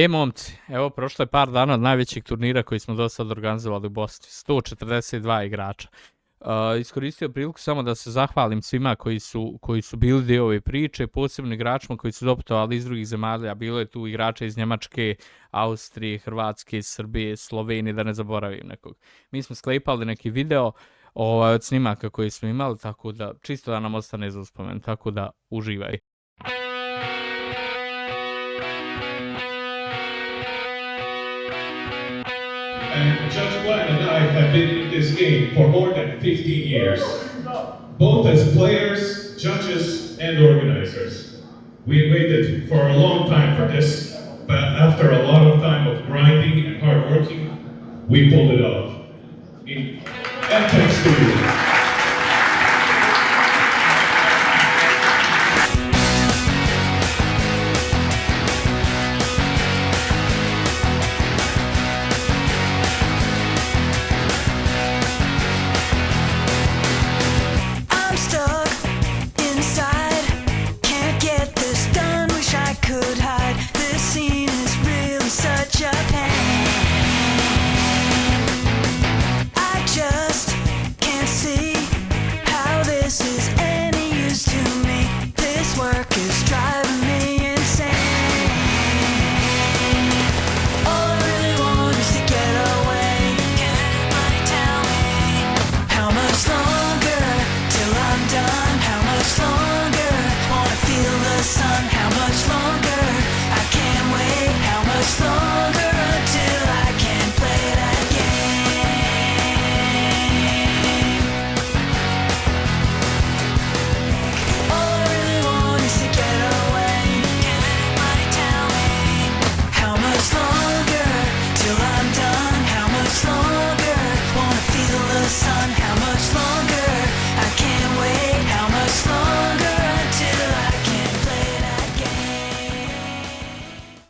Momci, evo prošlo je par dana od najvećeg turnira koji smo do sad organizovali u Bosni. 142 igrača. Iskoristio priliku samo da se zahvalim svima koji su bili dio ove priče, posebno igračima koji su doputovali iz drugih zemalja. Bilo je tu igrača iz Njemačke, Austrije, Hrvatske, Srbije, Slovenije, da ne zaboravim nekog. Mi smo sklepali neki video od snimaka koji smo imali, tako da čisto da nam ostane za uspomen, tako da uživaj. And Judge Glenn and I have been in this game for more than 15 years, both as players, judges, and organizers. We waited for a long time for this, but after a lot of time of grinding and hard working, we pulled it off.